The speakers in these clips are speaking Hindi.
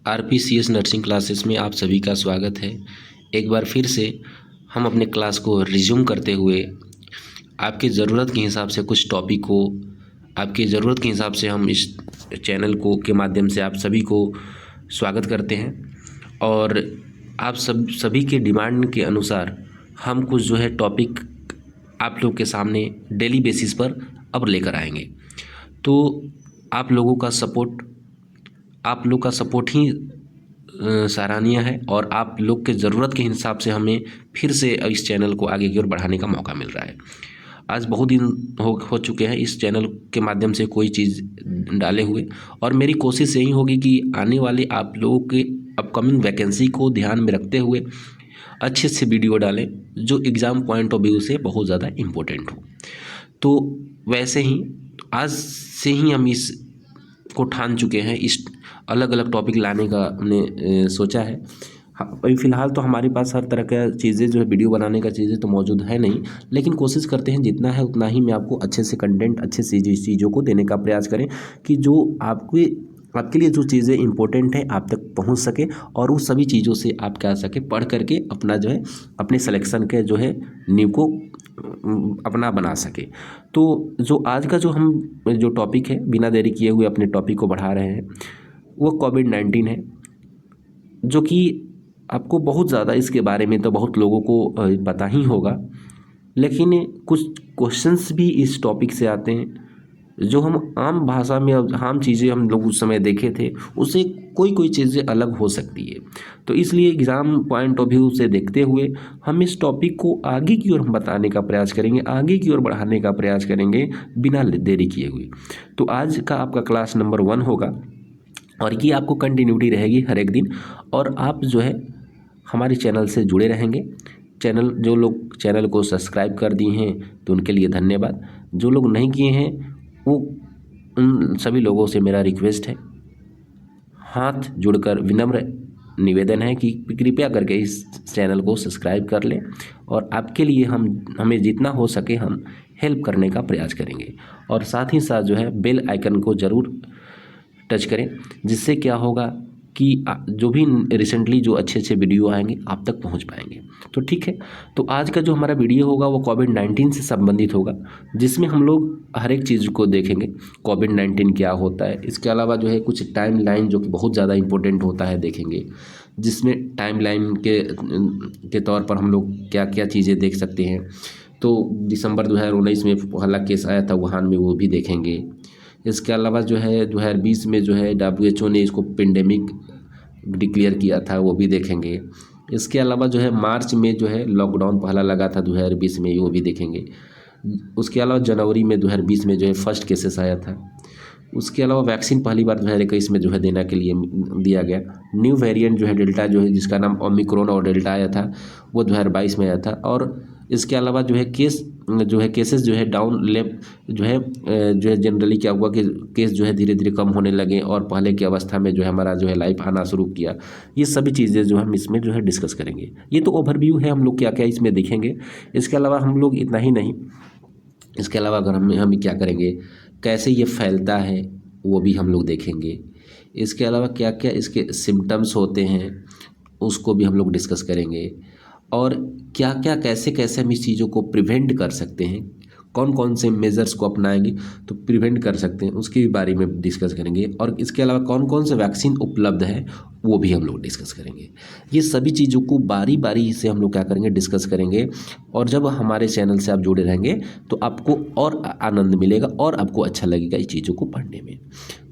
आरपीसीएस नर्सिंग क्लासेस में आप सभी का स्वागत है। एक बार फिर से हम अपने क्लास को रिज्यूम करते हुए आपकी ज़रूरत के हिसाब से कुछ टॉपिक को आपकी ज़रूरत के हिसाब से हम इस चैनल को के माध्यम से आप सभी को स्वागत करते हैं और आप सभी के डिमांड के अनुसार हम कुछ जो है टॉपिक आप लोग के सामने डेली बेसिस पर अब लेकर आएंगे। तो आप लोगों का सपोर्ट ही सराहनीय है और आप लोग के ज़रूरत के हिसाब से हमें फिर से इस चैनल को आगे की ओर बढ़ाने का मौका मिल रहा है। आज बहुत दिन हो चुके हैं इस चैनल के माध्यम से कोई चीज़ डाले हुए, और मेरी कोशिश यही होगी कि आने वाले आप लोगों के अपकमिंग वैकेंसी को ध्यान में रखते हुए अच्छे से वीडियो डालें जो एग्ज़ाम पॉइंट ऑफ व्यू से बहुत ज़्यादा इम्पोर्टेंट हो। तो वैसे ही आज से ही हम इस को ठान चुके हैं, इस अलग अलग टॉपिक लाने का हमने सोचा है। अभी फ़िलहाल तो हमारे पास हर तरह का चीज़ें जो है वीडियो बनाने का चीज़ें तो मौजूद है नहीं, लेकिन कोशिश करते हैं जितना है उतना ही मैं आपको अच्छे से कंटेंट अच्छे से चीज़ों को देने का प्रयास करें कि जो आपके लिए जो चीज़ें इंपॉर्टेंट हैं आप तक पहुंच सके और उस सभी चीज़ों से आप क्या सके पढ़ करके अपना जो है अपने सिलेक्शन के जो है नींव को अपना बना सके। तो जो आज का जो टॉपिक है, बिना देरी किए हुए अपने टॉपिक को बढ़ा रहे हैं, वो कोविड-19 है, जो कि आपको बहुत ज़्यादा इसके बारे में तो बहुत लोगों को पता ही होगा, लेकिन कुछ क्वेश्चंस भी इस टॉपिक से आते हैं जो हम आम भाषा में आम चीज़ें हम लोग उस समय देखे थे, उससे कोई चीज़ें अलग हो सकती है। तो इसलिए एग्ज़ाम पॉइंट ऑफ व्यू से देखते हुए हम इस टॉपिक को आगे की ओर हम बताने का प्रयास करेंगे, आगे की ओर बढ़ाने का प्रयास करेंगे बिना देरी किए हुए। तो आज का आपका क्लास नंबर 1 होगा और ये आपको कंटिन्यूटी रहेगी हर एक दिन, और आप जो है हमारे चैनल से जुड़े रहेंगे। जो लोग चैनल को सब्सक्राइब कर दिए हैं तो उनके लिए धन्यवाद, जो लोग नहीं किए हैं वो उन सभी लोगों से मेरा रिक्वेस्ट है, हाथ जुड़कर विनम्र निवेदन है कि कृपया करके इस चैनल को सब्सक्राइब कर लें और आपके लिए हमें जितना हो सके हम हेल्प करने का प्रयास करेंगे। और साथ ही साथ जो है बेल आइकन को ज़रूर टच करें, जिससे क्या होगा कि जो भी रिसेंटली जो अच्छे वीडियो आएंगे आप तक पहुंच पाएंगे। तो ठीक है, तो आज का जो हमारा वीडियो होगा वो कोविड-19 से संबंधित होगा, जिसमें हम लोग हर एक चीज़ को देखेंगे। कोविड-19 क्या होता है, इसके अलावा जो है कुछ टाइम लाइन जो कि बहुत ज़्यादा इंपॉर्टेंट होता है देखेंगे, जिसमें टाइम लाइन के तौर पर हम लोग क्या क्या चीज़ें देख सकते हैं। तो दिसंबर 2019 में पहला केस आया था वुहान में, वो भी देखेंगे। इसके अलावा जो है 2020 में जो है WHO ने इसको पेंडेमिक डिक्लेयर किया था, वो भी देखेंगे। इसके अलावा जो है मार्च में जो है लॉकडाउन पहला लगा था 2020 में, वो भी देखेंगे। उसके अलावा जनवरी में 2020 में जो है फर्स्ट केसेस आया था। उसके अलावा वैक्सीन पहली बार 2021 में जो है देने के लिए दिया गया। न्यू वेरिएंट जो है डेल्टा जो है, जिसका नाम ओमिक्रॉन और डेल्टा आया था, वो 2022 में आया था। और इसके अलावा जो है केसेस जो है जो है जनरली क्या हुआ कि केस जो है धीरे धीरे कम होने लगे और पहले की अवस्था में जो है हमारा जो है लाइफ आना शुरू किया। ये सभी चीज़ें जो हम इसमें जो है डिस्कस करेंगे। ये तो ओवरव्यू है, हम लोग क्या क्या इसमें देखेंगे। इसके अलावा हम लोग इतना ही नहीं, इसके अलावा अगर हम क्या करेंगे, कैसे ये फैलता है वो भी हम लोग देखेंगे। इसके अलावा क्या क्या इसके सिम्टम्स होते हैं उसको भी हम लोग डिस्कस करेंगे, और क्या क्या कैसे कैसे हम इस चीज़ों को प्रिवेंट कर सकते हैं, कौन कौन से मेजर्स को अपनाएंगे तो प्रिवेंट कर सकते हैं, उसके भी बारे में डिस्कस करेंगे। और इसके अलावा कौन कौन से वैक्सीन उपलब्ध है वो भी हम लोग डिस्कस करेंगे। ये सभी चीज़ों को बारी बारी से हम लोग क्या करेंगे, डिस्कस करेंगे। और जब हमारे चैनल से आप जुड़े रहेंगे तो आपको और आनंद मिलेगा और आपको अच्छा लगेगा इस चीज़ों को पढ़ने में।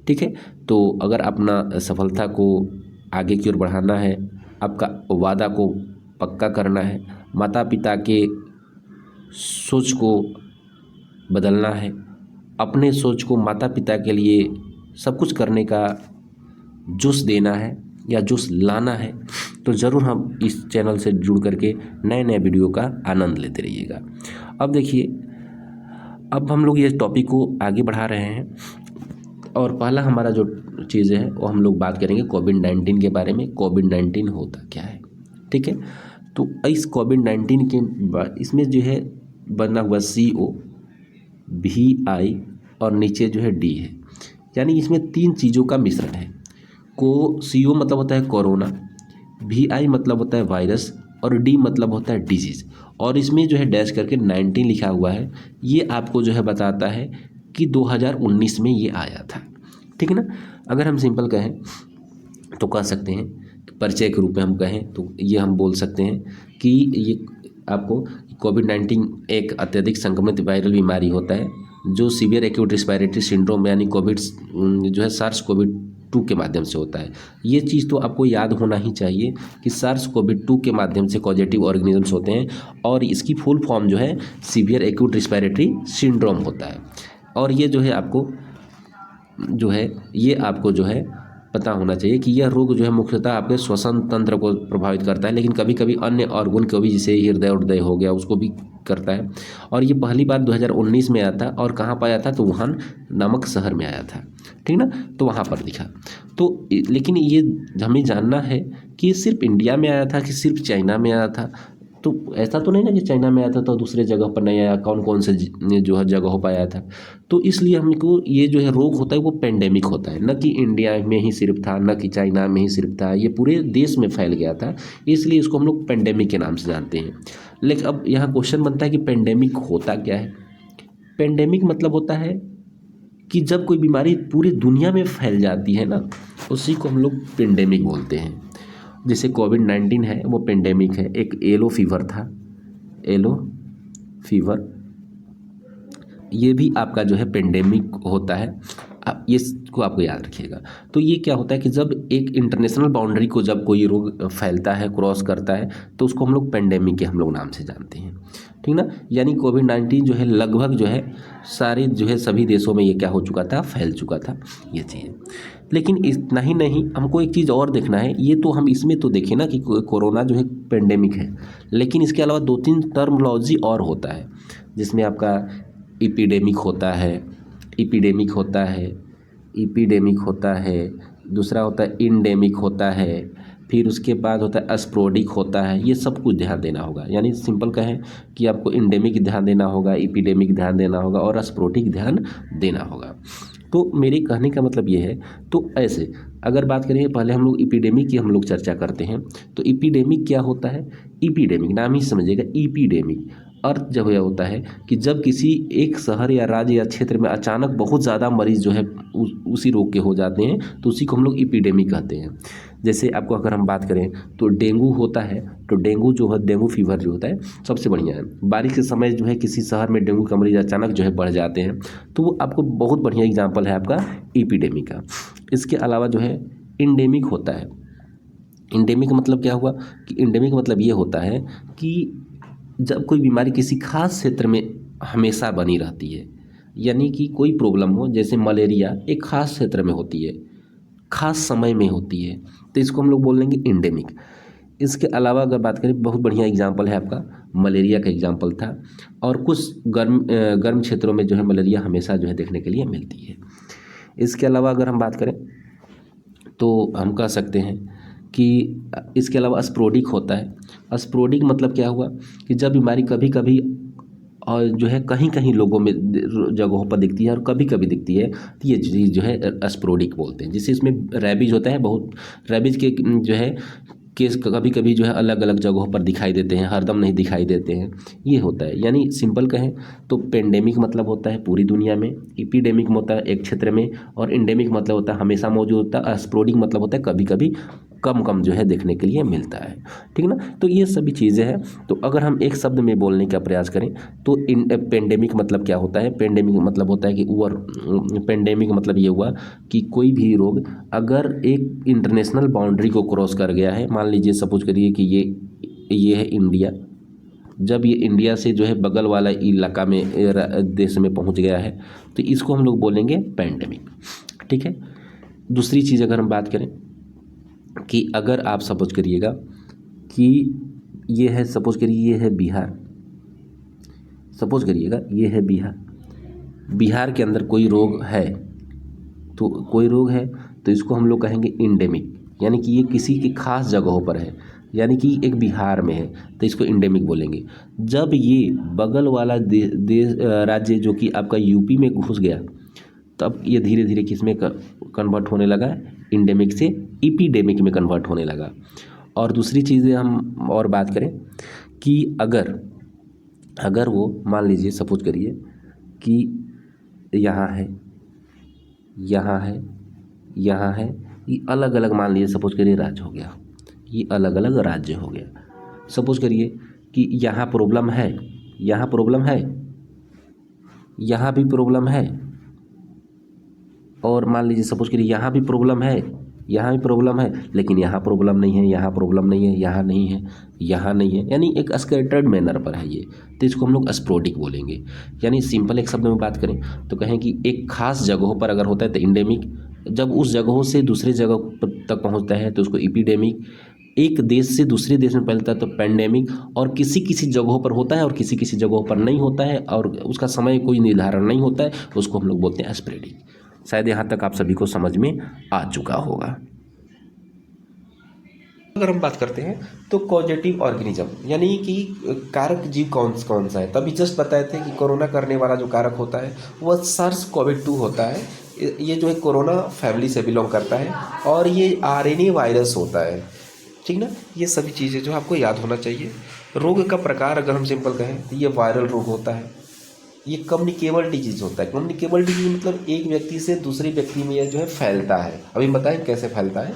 ठीक है, तो अगर अपना सफलता को आगे की ओर बढ़ाना है, आपका वादा को पक्का करना है, माता पिता के सोच को बदलना है, अपने सोच को माता पिता के लिए सब कुछ करने का जोश देना है या जोश लाना है, तो ज़रूर हम इस चैनल से जुड़ करके नए नए वीडियो का आनंद लेते रहिएगा। अब देखिए, अब हम लोग ये टॉपिक को आगे बढ़ा रहे हैं और पहला हमारा जो चीज़ है वो हम लोग बात करेंगे कोविड-19 के बारे में। कोविड-19 होता क्या है, ठीक है। तो इस कोविड-19 के बाद इसमें जो है बना हुआ CO, VI और नीचे जो है D है, यानी इसमें 3 चीज़ों का मिश्रण है। CO मतलब होता है कोरोना, VI मतलब होता है वायरस और D मतलब होता है डिजीज़। और इसमें जो है डैश करके 19 लिखा हुआ है, ये आपको जो है बताता है कि 2019 में ये आया था। ठीक है ना। अगर हम सिंपल कहें तो कह सकते हैं, परिचय के रूप में हम कहें तो ये हम बोल सकते हैं कि ये आपको कोविड-19 एक अत्यधिक संक्रमित वायरल बीमारी होता है जो सीवियर एक्यूट रिस्पायरेटरी सिंड्रोम यानी कोविड जो है SARS-CoV-2 के माध्यम से होता है। ये चीज़ तो आपको याद होना ही चाहिए कि SARS-CoV-2 के माध्यम से कॉजेटिव ऑर्गेनिजम्स होते हैं और इसकी फुल फॉर्म जो है सीवियर एक्यूट रिस्पायरेटरी सिंड्रोम होता है। और ये जो है आपको जो है पता होना चाहिए कि यह रोग जो है मुख्यतः आपके श्वसन तंत्र को प्रभावित करता है, लेकिन कभी कभी अन्य ऑर्गन को भी, जैसे हृदय हो गया, उसको भी करता है। और ये पहली बार 2019 में आया था और कहाँ पाया था, तो वुहान नामक शहर में आया था। ठीक ना, तो वहाँ पर दिखा। तो लेकिन ये हमें जानना है कि ये सिर्फ इंडिया में आया था कि सिर्फ चाइना में आया था। तो ऐसा तो नहीं ना कि चाइना में आया था तो दूसरे जगह पर नहीं आया, कौन कौन से जो है जगहों पर आया था। तो इसलिए हमको ये जो है रोग होता है वो पेंडेमिक होता है, न कि इंडिया में ही सिर्फ था, न कि चाइना में ही सिर्फ था, ये पूरे देश में फैल गया था, इसलिए इसको हम लोग पेंडेमिक के नाम से जानते हैं। लेकिन अब यहाँ क्वेश्चन बनता है कि पेंडेमिक होता क्या है। पेंडेमिक मतलब होता है कि जब कोई बीमारी पूरी दुनिया में फैल जाती है ना, उसी को हम लोग पेंडेमिक बोलते हैं। जैसे कोविड-19 है वो पेंडेमिक है। एक येलो फीवर था, येलो फीवर, ये भी आपका जो है पेंडेमिक होता है। आप ये को आपको याद रखिएगा। तो ये क्या होता है कि जब एक इंटरनेशनल बाउंड्री को जब कोई रोग फैलता है, क्रॉस करता है, तो उसको हम लोग पेंडेमिक के हम लोग नाम से जानते हैं। ठीक ना। यानी कोविड-19 जो है लगभग जो है सारे जो है सभी देशों में ये क्या हो चुका था, फैल चुका था ये चीज़। लेकिन इतना ही नहीं, हमको एक चीज़ और देखना है। ये तो हम इसमें तो देखें ना कि कोरोना जो है पेंडेमिक है, लेकिन इसके अलावा 2-3 टर्मिनोलॉजी और होता है, जिसमें आपका एपिडेमिक होता है, दूसरा होता है इंडेमिक होता है, फिर उसके बाद होता है स्पोरेडिक होता है। ये सब कुछ ध्यान देना होगा। यानी सिंपल कहें कि आपको इंडेमिक ध्यान देना होगा, एपिडेमिक ध्यान देना होगा और स्पोरेडिक ध्यान देना होगा। तो मेरे कहने का मतलब ये है। तो ऐसे अगर बात करें, पहले हम लोग एपिडेमिक की हम लोग चर्चा करते हैं। तो एपिडेमिक क्या होता है, एपिडेमिक नाम ही समझिएगा, एपिडेमिक अर्थ जब यह होता है कि जब किसी एक शहर या राज्य या क्षेत्र में अचानक बहुत ज़्यादा मरीज जो है उसी रोग के हो जाते हैं, तो उसी को हम लोग एपिडेमिक कहते हैं। जैसे आपको अगर हम बात करें तो डेंगू होता है, तो डेंगू जो है, डेंगू फीवर जो होता है सबसे बढ़िया है। बारिश के समय जो है किसी शहर में डेंगू का मरीज अचानक जो है बढ़ जाते हैं, तो वो आपको बहुत बढ़िया एग्जाम्पल है आपका एपिडेमिक का। इसके अलावा जो है इंडेमिक होता है। इंडेमिक मतलब क्या हुआ कि इंडेमिक मतलब ये होता है कि जब कोई बीमारी किसी खास क्षेत्र में हमेशा बनी रहती है, यानी कि कोई प्रॉब्लम हो, जैसे मलेरिया एक खास क्षेत्र में होती है, खास समय में होती है, तो इसको हम लोग बोल लेंगे इंडेमिक। इसके अलावा अगर बात करें, बहुत बढ़िया एग्जांपल है आपका मलेरिया का एग्जांपल था। और कुछ गर्म क्षेत्रों में जो है मलेरिया हमेशा जो है देखने के लिए मिलती है। इसके अलावा अगर हम बात करें तो हम कह सकते हैं कि इसके अलावा स्पोरेडिक होता है। स्पोरेडिक मतलब क्या हुआ कि जब बीमारी कभी कभी और जो है कहीं कहीं लोगों में जगहों पर दिखती है और कभी कभी दिखती है, तो ये चीज़ जो है स्पोरेडिक बोलते हैं। जिससे इसमें रैबीज होता है, बहुत रैबीज के जो है केस कभी कभी जो है अलग अलग जगहों पर दिखाई देते हैं, हरदम नहीं दिखाई देते हैं, ये होता है। यानी सिंपल कहें तो पेंडेमिक मतलब होता है पूरी दुनिया में, एपिडेमिक होता है एक क्षेत्र में, और इंडेमिक मतलब होता है हमेशा मौजूद होता है, स्पोरेडिक मतलब होता है कभी कभी कम कम जो है देखने के लिए मिलता है। ठीक ना। तो ये सभी चीज़ें हैं। तो अगर हम एक शब्द में बोलने का प्रयास करें तो पेंडेमिक मतलब क्या होता है, पेंडेमिक मतलब होता है कि पेंडेमिक मतलब ये हुआ कि कोई भी रोग अगर एक इंटरनेशनल बाउंड्री को क्रॉस कर गया है, मान लीजिए सपोज करिए कि ये है इंडिया, जब ये इंडिया से जो है बगल वाला इलाका में देश में पहुंच गया है, तो इसको हम लोग बोलेंगे पेंडेमिक। ठीक है। दूसरी चीज़ अगर हम बात करें कि अगर आप सपोज करिएगा कि ये है, सपोज करिए ये है बिहार, सपोज करिएगा ये है बिहार के अंदर कोई रोग है, तो कोई रोग है तो इसको हम लोग कहेंगे इंडेमिक, यानी कि ये किसी की खास जगहों पर है, यानी कि एक बिहार में है तो इसको इंडेमिक बोलेंगे। जब ये बगल वाला राज्य जो कि आपका यूपी में घुस गया, तब ये धीरे धीरे किस में कन्वर्ट होने लगा, इंडेमिक से इपीडेमिक में कन्वर्ट होने लगा। और दूसरी चीज़ें हम और बात करें कि अगर वो मान लीजिए सपोज करिए कि यहाँ है, यहाँ है, यहाँ है, ये अलग अलग मान लीजिए सपोज करिए राज्य हो गया, ये अलग अलग राज्य हो गया। सपोज करिए कि यहाँ प्रॉब्लम है, यहाँ प्रॉब्लम है, यहाँ भी प्रॉब्लम है, और मान लीजिए सपोज करिए यहाँ भी प्रॉब्लम है, यहाँ भी प्रॉब्लम है, लेकिन यहाँ प्रॉब्लम नहीं है, यहाँ प्रॉब्लम नहीं है, यहाँ नहीं है, यहाँ नहीं है, यानी एक स्कैटर्ड मैनर पर है ये। तो इसको हम लोग स्पोरेडिक बोलेंगे। यानी सिंपल एक शब्द में बात करें तो कहें कि एक खास जगहों पर अगर होता है तो इंडेमिक, जब उस जगहों से दूसरे जगह तक पहुँचता है तो उसको इपीडेमिक, एक देश से दूसरे देश में फैलता है तो पैंडेमिक, और किसी किसी जगहों पर होता है और किसी किसी जगहों पर नहीं होता है और उसका समय कोई निर्धारण नहीं होता है, उसको हम लोग बोलते हैं स्प्रेडिक। शायद यहाँ तक आप सभी को समझ में आ चुका होगा। अगर हम बात करते हैं तो कॉजेटिव ऑर्गेनिज्म यानी कि कारक जीव कौन कौन सा है, तभी जस्ट बताए थे कि कोरोना करने वाला जो कारक होता है वह SARS-CoV-2 होता है। ये जो है कोरोना फैमिली से बिलोंग करता है और ये RNA वायरस होता है, ठीक ना। ये सभी चीज़ें जो आपको याद होना चाहिए। रोग का प्रकार अगर हम सिंपल कहें तो ये वायरल रोग होता है, ये कम्युनिकेबल डिजीज होता है। कम्युनिकेबल डिजीज मतलब एक व्यक्ति से दूसरे व्यक्ति में ये जो है फैलता है, अभी बताएं कैसे फैलता है।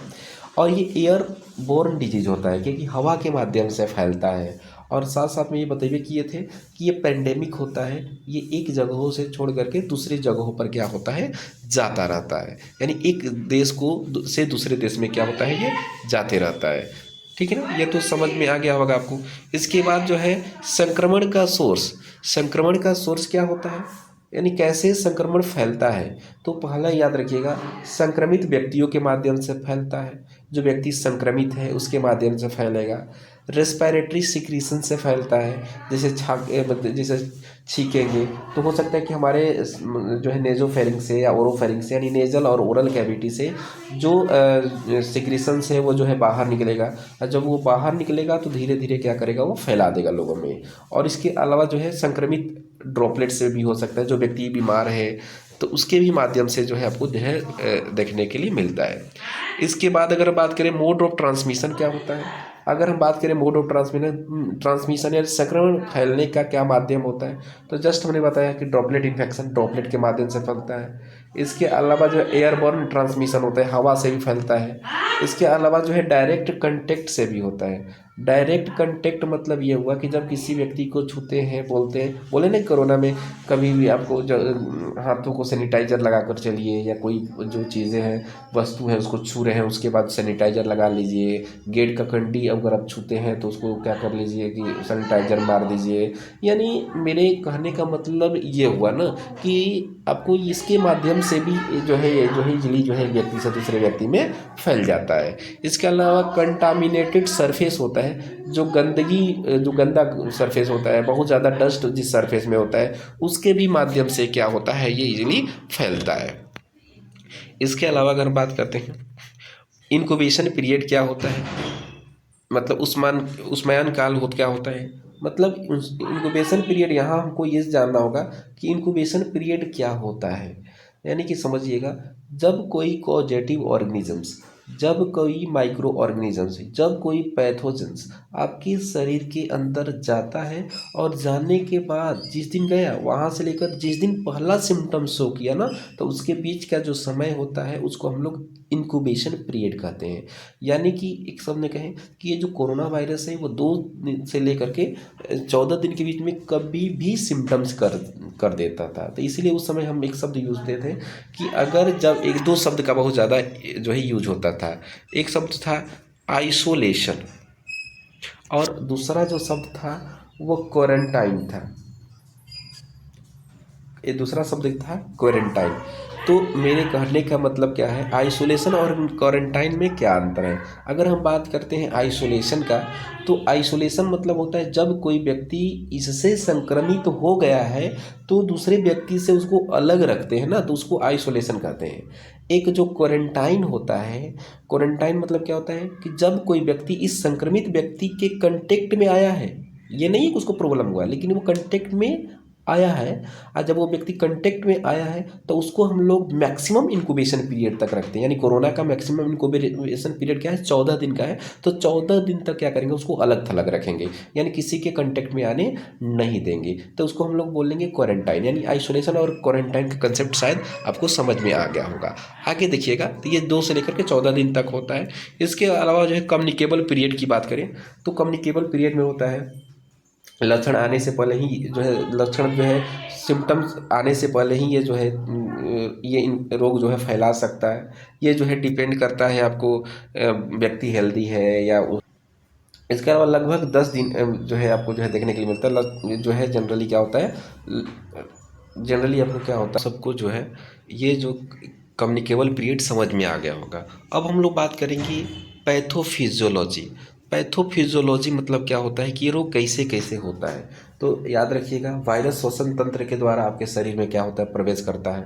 और ये एयर बोर्न डिजीज होता है क्योंकि हवा के माध्यम से फैलता है। और साथ साथ में ये बताइए कि ये थे कि ये पेंडेमिक होता है, ये एक जगहों से छोड़ करके दूसरी जगहों पर क्या होता है, जाता रहता है। यानी एक देश को से दूसरे देश में क्या होता है, ये जाते रहता है, ठीक है ना। ये तो समझ में आ गया होगा आपको। इसके बाद जो है संक्रमण का सोर्स क्या होता है, यानी कैसे संक्रमण फैलता है। तो पहला याद रखिएगा, संक्रमित व्यक्तियों के माध्यम से फैलता है, जो व्यक्ति संक्रमित है उसके माध्यम से फैलेगा। रेस्पिरेटरी सिक्रीशन से फैलता है, जैसे छींकेंगे तो हो सकता है कि हमारे जो है नेजोफेरिंग से या ओरोफेरिंग से, यानी नेजल और ओरल कैविटी से जो सिक्रीशन है वो जो है बाहर निकलेगा, और जब वो बाहर निकलेगा तो धीरे धीरे क्या करेगा, वो फैला देगा लोगों में। और इसके अलावा जो है संक्रमित ड्रॉपलेट से भी हो सकता है, जो व्यक्ति बीमार है तो उसके भी माध्यम से जो है आपको जो है देखने के लिए मिलता है। इसके बाद अगर बात करें मोड ऑफ ट्रांसमिशन क्या होता है, अगर हम बात करें मोड ऑफ ट्रांसमिशन या संक्रमण फैलने का क्या माध्यम होता है, तो जस्ट हमने बताया कि ड्रॉपलेट इन्फेक्शन ड्रॉपलेट के माध्यम से फैलता है। इसके अलावा जो एयरबॉर्न ट्रांसमिशन होता है, हवा से भी फैलता है। इसके अलावा जो है डायरेक्ट कंटेक्ट से भी होता है। डायरेक्ट कंटेक्ट मतलब ये हुआ कि जब किसी व्यक्ति को छूते हैं, बोले ना कोरोना में कभी भी आपको हाथों को सैनिटाइजर लगा कर चलिए, या कोई जो चीज़ें हैं वस्तु है उसको छू रहे हैं उसके बाद सैनिटाइजर लगा लीजिए। गेट का कंडी अगर आप छूते हैं तो उसको क्या कर लीजिए कि सैनिटाइजर मार दीजिए। यानी मेरे कहने का मतलब ये हुआ ना कि आपको इसके माध्यम से भी जो है इजली जो है व्यक्ति से दूसरे व्यक्ति में फैल जाता है। इसके अलावा कंटामिनेटेड सरफेस होता है, जो गंदा सरफेस होता है, बहुत ज़्यादा डस्ट जिस सरफेस में होता है उसके भी माध्यम से क्या होता है, ये इजीली फैलता है। इसके अलावा अगर बात करते हैं इनक्यूबेशन पीरियड क्या होता है, मतलब उस्मायन काल क्या होता है, मतलब इनक्यूबेशन पीरियड यहाँ हमको ये जानना होगा कि इनक्यूबेशन पीरियड क्या होता है। यानी कि समझिएगा, जब कोई कॉजेटिव ऑर्गेनिजम्स, जब कोई माइक्रो ऑर्गेनिजम्स, जब कोई पैथोजेंस आपके शरीर के अंदर जाता है और जाने के बाद जिस दिन गया वहाँ से लेकर जिस दिन पहला सिम्टम शो किया ना, तो उसके बीच का जो समय होता है उसको हम लोग इनक्यूबेशन पीरियड कहते हैं। यानी कि एक शब्द में कहें कि ये जो कोरोना वायरस है वो 2 दिन से लेकर के 14 दिन के बीच में कभी भी सिम्टम्स कर देता था। तो इसीलिए उस समय हम एक शब्द यूज करते थे कि अगर जब 1-2 शब्द का बहुत ज़्यादा जो है यूज होता था। एक शब्द था आइसोलेशन और दूसरा जो शब्द था वो क्वारंटाइन था। ये दूसरा शब्द था क्वारंटाइन। तो मेरे कहने का मतलब क्या है, आइसोलेशन और क्वारंटाइन में क्या अंतर है। अगर हम बात करते हैं आइसोलेशन का, तो आइसोलेशन मतलब होता है जब कोई व्यक्ति इससे संक्रमित हो गया है तो दूसरे व्यक्ति से उसको अलग रखते हैं ना, तो उसको आइसोलेशन कहते हैं। एक जो क्वारंटाइन होता है, क्वारंटाइन मतलब क्या होता है कि जब कोई व्यक्ति इस संक्रमित व्यक्ति के कंटेक्ट में आया है, ये नहीं है कि उसको प्रॉब्लम हुआ, लेकिन वो कंटेक्ट में आया है और जब वो व्यक्ति कांटेक्ट में आया है तो उसको हम लोग मैक्सिमम इंक्यूबेशन पीरियड तक रखते हैं। यानी कोरोना का मैक्सिमम इंक्यूबेशन पीरियड क्या है, 14 दिन का है। तो 14 दिन तक क्या करेंगे, उसको अलग थलग रखेंगे, यानी किसी के कांटेक्ट में आने नहीं देंगे। तो उसको हम लोग बोलेंगे क्वारंटाइन, यानी आइसोलेशन और क्वारंटाइन का कंसेप्ट शायद आपको समझ में आ गया होगा। आगे देखिएगा, तो ये 2 से लेकर के 14 दिन तक होता है। इसके अलावा जो है कम्युनिकेबल पीरियड की बात करें तो कम्युनिकेबल पीरियड में होता है लक्षण आने से पहले ही जो है, लक्षण जो है सिम्टम्स आने से पहले ही ये जो है ये रोग जो है फैला सकता है। ये जो है डिपेंड करता है आपको व्यक्ति हेल्दी है या इसके अलावा लगभग 10 दिन जो है आपको जो है देखने के लिए मिलता है। जो है जनरली क्या होता है, जनरली आपको क्या होता है, सबको जो है ये जो कम्युनिकेबल पीरियड समझ में आ गया होगा। अब हम लोग बात करेंगे पैथोफिजियोलॉजी। पैथोफिजियोलॉजी मतलब क्या होता है कि ये रोग कैसे कैसे होता है। तो याद रखिएगा, वायरस श्वसन तंत्र के द्वारा आपके शरीर में क्या होता है, प्रवेश करता है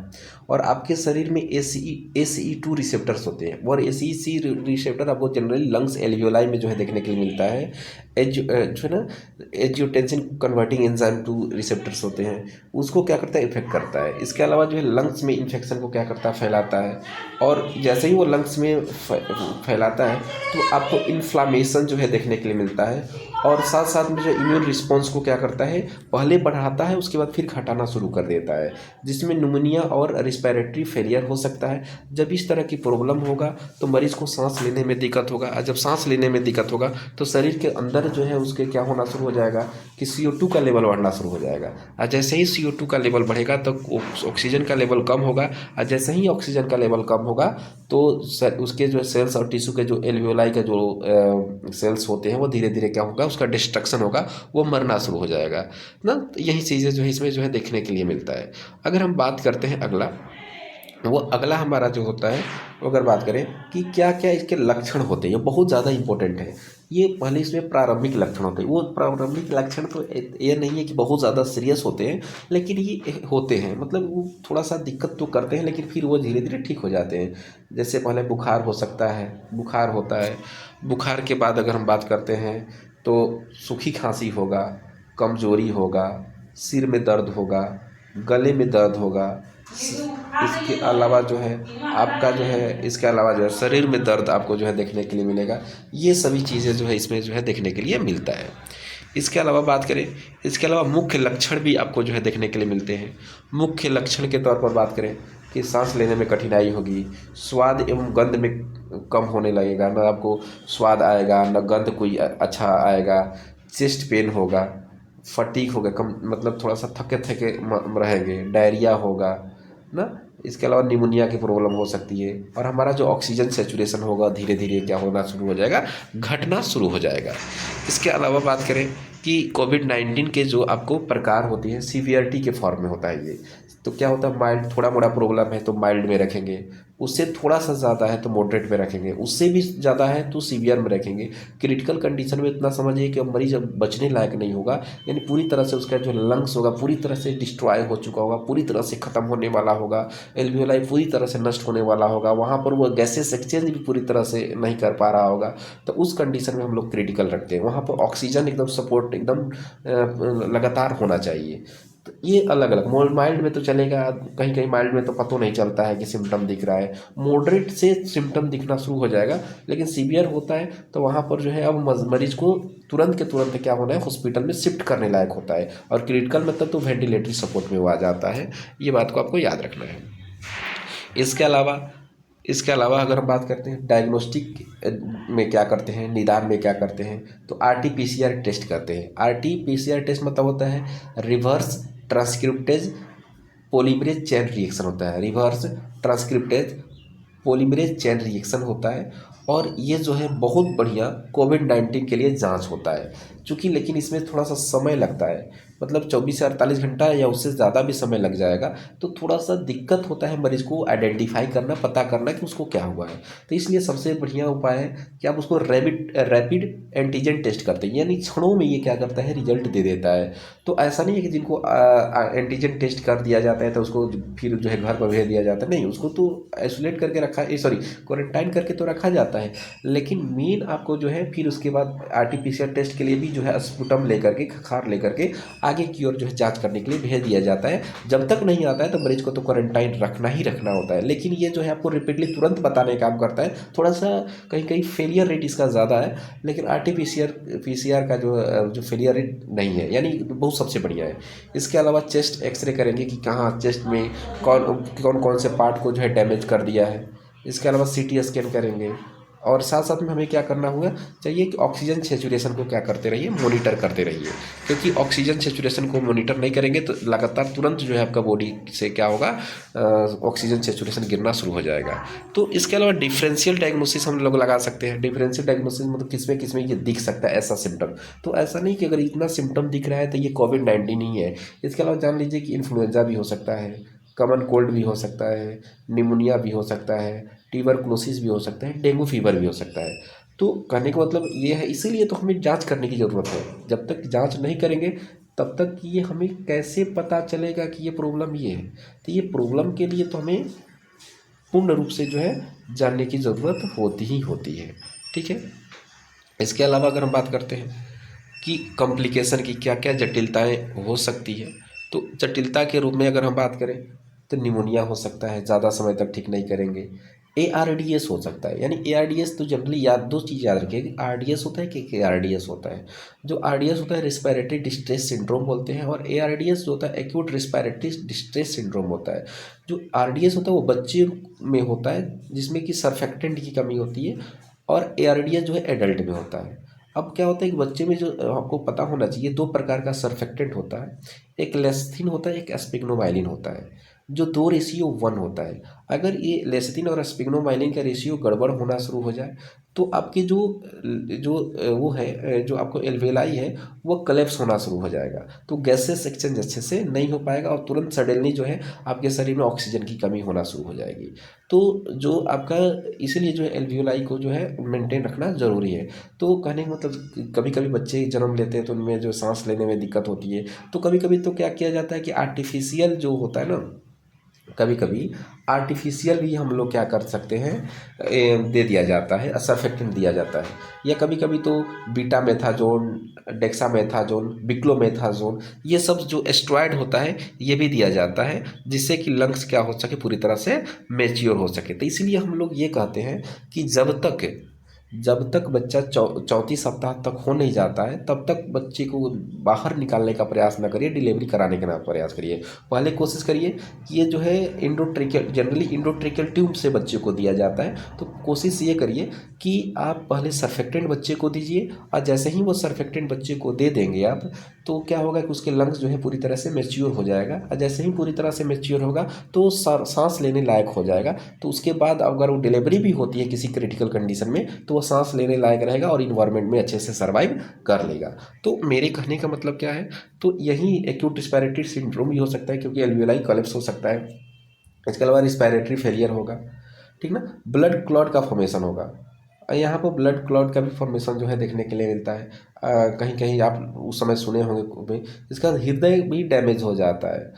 और आपके शरीर में ACE2 रिसेप्टर्स होते हैं। और ACE रिसेप्टर आपको जनरली लंग्स एल्वियोलाई में जो है देखने के लिए मिलता है। जो है ना, एंजियोटेंसिन कन्वर्टिंग एंजाइम 2 रिसेप्टर्स होते हैं, उसको क्या करता है, इफेक्ट करता है। इसके अलावा जो है लंग्स में इन्फेक्शन को क्या करता है, फैलाता है। और जैसे ही वो लंग्स में फैलाता है तो आपको इन्फ्लामेशन जो है देखने के लिए मिलता है। और साथ साथ में जो इम्यून रिस्पॉन्स को क्या करता है, पहले बढ़ाता है, उसके बाद फिर घटाना शुरू कर देता है, जिसमें न्यूमोनिया और रिस्पिरेटरी फेलियर हो सकता है। जब इस तरह की प्रॉब्लम होगा तो मरीज को सांस लेने में दिक्कत होगा, और जब सांस लेने में दिक्कत होगा तो शरीर के अंदर जो है उसके क्या होना शुरू हो जाएगा कि CO2 का लेवल बढ़ना शुरू हो जाएगा। और जैसे ही CO2 का लेवल बढ़ेगा तो ऑक्सीजन का लेवल कम होगा, और जैसे ही ऑक्सीजन का लेवल कम होगा तो उसके जो सेल्स और टिश्यू के जो एल्वियोलाई के जो सेल्स होते हैं वो धीरे धीरे क्या होगा, उसका डिस्ट्रक्शन होगा, वो मरना शुरू हो जाएगा ना। तो यही चीज़ें जो है इसमें जो है देखने के लिए मिलता है। अगर हम बात करते हैं अगला, वो अगला हमारा जो होता है, वो अगर बात करें कि क्या क्या इसके लक्षण होते हैं, ये बहुत ज़्यादा इंपॉर्टेंट है। ये पहले इसमें प्रारंभिक लक्षण होते हैं। वो प्रारंभिक लक्षण तो ये नहीं है कि बहुत ज़्यादा सीरियस होते हैं, लेकिन ये होते हैं, मतलब वो थोड़ा सा दिक्कत तो करते हैं लेकिन फिर वो धीरे धीरे ठीक हो जाते हैं। जैसे पहले बुखार हो सकता है, बुखार होता है। बुखार के बाद अगर हम बात करते हैं तो सूखी खांसी होगा, कमजोरी होगा, सिर में दर्द होगा, गले में दर्द होगा। इसके अलावा जो है आपका जो है, इसके अलावा जो है शरीर में दर्द आपको जो है देखने के लिए मिलेगा। ये सभी चीज़ें जो है इसमें जो है देखने के लिए मिलता है। इसके अलावा बात करें, इसके अलावा मुख्य लक्षण भी आपको जो है देखने के लिए मिलते हैं। मुख्य लक्षण के तौर पर बात करें कि सांस लेने में कठिनाई होगी, स्वाद एवं गंध में कम होने लगेगा, ना आपको स्वाद आएगा ना गंध कोई अच्छा आएगा। चेस्ट पेन होगा, फटीक होगा, कम मतलब थोड़ा सा थके थके रहेंगे, डायरिया होगा ना। इसके अलावा निमोनिया की प्रॉब्लम हो सकती है, और हमारा जो ऑक्सीजन सेचुरेशन होगा धीरे धीरे क्या होना शुरू हो जाएगा, घटना शुरू हो जाएगा। इसके अलावा बात करें कि कोविड-19 के जो आपको प्रकार होती है, सीवियरिटी के फॉर्म में होता है ये। तो क्या होता है, माइल्ड, थोड़ा मोड़ा प्रॉब्लम है तो माइल्ड में रखेंगे, उससे थोड़ा सा ज़्यादा है तो मॉडरेट में रखेंगे, उससे भी ज़्यादा है तो सीवियर में रखेंगे। क्रिटिकल कंडीशन में इतना समझिए कि अब मरीज अब बचने लायक नहीं होगा, यानी पूरी तरह से उसका जो लंग्स होगा पूरी तरह से डिस्ट्रॉय हो चुका होगा, पूरी तरह से ख़त्म होने वाला होगा, एल्वियोलाई पूरी तरह से नष्ट होने वाला होगा, वहाँ पर वो गैसेस एक्सचेंज भी पूरी तरह से नहीं कर पा रहा होगा। तो उस कंडीशन में हम लोग क्रिटिकल रखते हैं, वहाँ पर ऑक्सीजन एकदम सपोर्ट एकदम लगातार होना चाहिए। तो ये अलग अलग, माइल्ड में तो चलेगा, कहीं कहीं माइल्ड में तो पता नहीं चलता है कि सिम्टम दिख रहा है, मॉडरेट से सिम्टम दिखना शुरू हो जाएगा। लेकिन सीवियर होता है तो वहाँ पर जो है अब मरीज को तुरंत के तुरंत क्या होना है, हॉस्पिटल में शिफ्ट करने लायक होता है, और क्रिटिकल मतलब तो वेंटिलेटरी सपोर्ट में वो आ जाता है। ये बात को आपको याद रखना है। इसके अलावा अगर हम बात करते हैं डायग्नोस्टिक में क्या करते हैं, निदान में क्या करते हैं, तो RT-PCR टेस्ट करते हैं। RT-PCR टेस्ट मतलब होता है reverse transcriptase polymerase chain reaction होता है, reverse transcriptase polymerase chain reaction होता है। और ये जो है बहुत बढ़िया कोविड-19 के लिए जांच होता है, चूँकि लेकिन इसमें थोड़ा सा समय लगता है, मतलब 24 से 48 घंटा या उससे ज़्यादा भी समय लग जाएगा। तो थोड़ा सा दिक्कत होता है मरीज़ को आइडेंटिफाई करना, पता करना कि उसको क्या हुआ है। तो इसलिए सबसे बढ़िया उपाय है कि आप उसको रैपिड एंटीजन टेस्ट करते हैं, यानी क्षणों में ये क्या करता है, रिजल्ट दे देता है। तो ऐसा नहीं है कि जिनको एंटीजन टेस्ट कर दिया जाता है तो उसको फिर जो है घर पर भेज दिया जाता है, नहीं, उसको तो आइसोलेट करके रखा, सॉरी क्वारंटाइन करके तो रखा जाता है। लेकिन मेन आपको जो है फिर उसके बाद RT-PCR टेस्ट के लिए भी जो है स्पुटम लेकर के, खखार लेकर के आगे की ओर जो है जांच करने के लिए भेज दिया जाता है। जब तक नहीं आता है तो मरीज को तो क्वारंटाइन रखना ही रखना होता है, लेकिन ये जो है आपको रिपीटली तुरंत बताने का काम करता है। थोड़ा सा कहीं कहीं फेलियर रेट इसका ज़्यादा है, लेकिन RT-PCR का जो फेलियर रेट नहीं है, यानी बहुत सबसे बढ़िया है। इसके अलावा चेस्ट एक्सरे करेंगे कि कहाँ चेस्ट में कौन कौन से पार्ट को जो है डैमेज कर दिया है। इसके अलावा CT स्कैन करेंगे, और साथ साथ में हमें क्या करना होगा चाहिए कि ऑक्सीजन सेचुरेशन को क्या करते रहिए, मॉनिटर करते रहिए, क्योंकि ऑक्सीजन सेचुरेशन को मॉनिटर नहीं करेंगे तो लगातार तुरंत जो है आपका बॉडी से क्या होगा, ऑक्सीजन सेचुरेशन गिरना शुरू हो जाएगा। तो इसके अलावा डिफरेंशियल डायग्नोसिस हम लोग लगा सकते हैं। डिफरेंशियल डायग्नोसिस मतलब किसमें ये दिख सकता है ऐसा सिम्टम, तो ऐसा नहीं कि अगर इतना सिम्टम दिख रहा है तो ये कोविड-19 ही है। इसके अलावा जान लीजिए कि इन्फ्लुएंजा भी हो सकता है, कॉमन कोल्ड भी हो सकता है, निमोनिया भी हो सकता है, ट्यूबरकुलोसिस भी हो सकता है, डेंगू फीवर भी हो सकता है। तो कहने का मतलब ये है, इसीलिए तो हमें जांच करने की ज़रूरत है। जब तक जांच नहीं करेंगे तब तक ये हमें कैसे पता चलेगा कि ये प्रॉब्लम ये है। तो ये प्रॉब्लम के लिए तो हमें पूर्ण रूप से जो है जानने की ज़रूरत होती ही होती है। ठीक है। इसके अलावा अगर हम बात करते हैं कि कॉम्प्लिकेशन की क्या क्या जटिलताएं हो सकती है, तो जटिलता के रूप में अगर हम बात करें तो निमोनिया हो सकता है, ज़्यादा समय तक ठीक नहीं करेंगे। ARDS हो सकता है, यानी ARDS तो जनरली दो चीज़ याद रखिए कि RDS होता है कि ARDS होता है। जो RDS होता है रिस्पायरेटरी डिस्ट्रेस सिंड्रोम बोलते हैं, और ARDS जो होता है एक्यूट रिस्पायरेटरी डिस्ट्रेस सिंड्रोम होता है। जो RDS होता है वो बच्चे में होता है जिसमें कि सर्फेक्टेंट की कमी होती है, और ARDS जो है एडल्ट में होता है। अब क्या होता है कि बच्चे में जो आपको पता होना चाहिए, दो प्रकार का सर्फेक्टेंट होता है, एक लेस्थिन होता है, एक एस्पिग्नोमाइलिन होता है, जो 2:1 होता है। अगर ये लेस्थिन और एस्पिग्नोमाइलिन का रेशियो गड़बड़ होना शुरू हो जाए तो आपके जो जो वो है, जो आपको एल्वेलाई है वो कलेप्स होना शुरू हो जाएगा, तो गैसेस एक्सचेंज अच्छे से नहीं हो पाएगा और तुरंत सडनली जो है आपके शरीर में ऑक्सीजन की कमी होना शुरू हो जाएगी। तो जो आपका इसीलिए जो है एल्वियोलाई को जो है मेंटेन रखना ज़रूरी है। तो कहने का मतलब कभी कभी बच्चे जन्म लेते हैं तो उनमें जो सांस लेने में दिक्कत होती है, तो कभी कभी तो क्या किया जाता है कि आर्टिफिशियल जो होता है ना, कभी कभी आर्टिफिशियल भी हम लोग क्या कर सकते हैं, दे दिया जाता है, सर्फेक्टेंट दिया जाता है। या कभी कभी तो बीटामेथाजोन, डेक्सामेथाजोन, बिक्लोमेथाजोन, ये सब जो एस्ट्रॉयड होता है ये भी दिया जाता है, जिससे कि लंग्स क्या हो सके, पूरी तरह से मैच्योर हो सके। तो इसीलिए हम लोग ये कहते हैं कि जब तक बच्चा 34 सप्ताह तक हो नहीं जाता है तब तक बच्चे को बाहर निकालने का प्रयास ना करिए, डिलीवरी कराने का ना प्रयास करिए। पहले कोशिश करिए कि ये जो है जनरली इंडोट्रेकियल ट्यूब से बच्चे को दिया जाता है, तो कोशिश ये करिए कि आप पहले सर्फेक्टेंट बच्चे को दीजिए, और जैसे ही वो सर्फेक्टेंट बच्चे को दे देंगे आप, तो क्या होगा कि उसके लंग्स जो है पूरी तरह से मैच्योर हो जाएगा, और जैसे ही पूरी तरह से मैच्योर होगा तो सांस लेने लायक हो जाएगा। तो उसके बाद अगर वो डिलीवरी भी होती है किसी क्रिटिकल कंडीशन में तो वो सांस लेने लायक रहेगा और इन्वायरमेंट में अच्छे से सर्वाइव कर लेगा। तो मेरे कहने का मतलब क्या है, तो यही एक्यूट रिस्पायरेटरी सिंड्रोम भी हो सकता है क्योंकि एल्वियोलाई कोलैप्स हो सकता है। इसके अलावा रिस्पायरेटरी फेलियर होगा, ठीक ना, ब्लड क्लॉट का फॉर्मेशन होगा। यहाँ पर ब्लड क्लॉट का भी फॉर्मेशन जो है देखने के लिए मिलता है। कहीं कहीं आप उस समय सुने होंगे इसका हृदय भी डैमेज हो जाता है,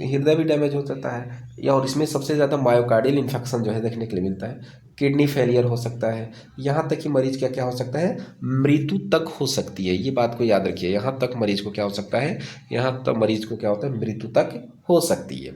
हृदय भी डैमेज हो जाता है, या और इसमें सबसे ज़्यादा मायोकार्डियल इन्फेक्शन जो है देखने के लिए मिलता है। किडनी फेलियर हो सकता है, यहाँ तक कि मरीज क्या क्या हो सकता है, मृत्यु तक हो सकती है। ये बात को याद रखिए, यहाँ तक मरीज को क्या हो सकता है, यहाँ तक मरीज को क्या होता है, मृत्यु तक हो सकती है।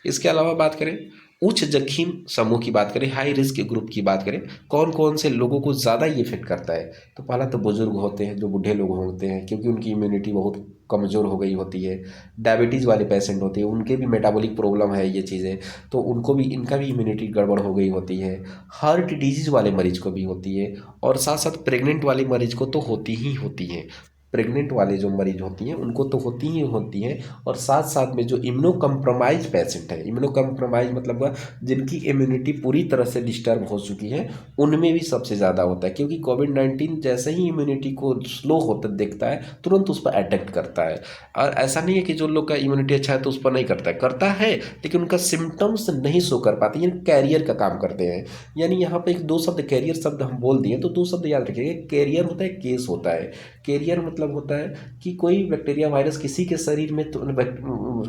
इसके अलावा बात करें उच्च जोखिम समूह की बात करें, हाई रिस्क ग्रुप की बात करें, कौन कौन से लोगों को ज़्यादा ये इफेक्ट करता है, तो पहला तो बुजुर्ग होते हैं, जो बूढ़े लोग होते हैं क्योंकि उनकी इम्यूनिटी बहुत कमज़ोर हो गई होती है। डायबिटीज़ वाले पेशेंट होते हैं, उनके भी मेटाबॉलिक प्रॉब्लम है ये चीज़ें, तो उनको भी इनका भी इम्यूनिटी गड़बड़ हो गई होती है। हार्ट डिजीज़ वाले मरीज को भी होती है, और साथ साथ प्रेग्नेंट वाले मरीज को तो होती ही होती है। प्रेग्नेंट वाले जो मरीज होती हैं उनको तो होती ही होती हैं, और साथ साथ में जो इम्यूनो कम्प्रोमाइज पेशेंट है, इम्यूनो कम्प्रोमाइज मतलब जिनकी इम्यूनिटी पूरी तरह से डिस्टर्ब हो चुकी है, उनमें भी सबसे ज़्यादा होता है। क्योंकि कोविड-19 जैसे ही इम्यूनिटी को स्लो होता देखता है तुरंत उस पर अटैक करता है। और ऐसा नहीं है कि जो लोग का इम्यूनिटी अच्छा है तो उस पर नहीं करता है, लेकिन उनका सिम्टम्स नहीं शो कर पाते, यानी कैरियर का काम करते हैं। यानी यहाँ पे एक दो शब्द कैरियर शब्द हम बोल दिए तो दो शब्द याद रखिएगा, कैरियर होता है, केस होता है। कैरियर मतलब मतलब होता है कि कोई बैक्टीरिया वायरस किसी के शरीर में तो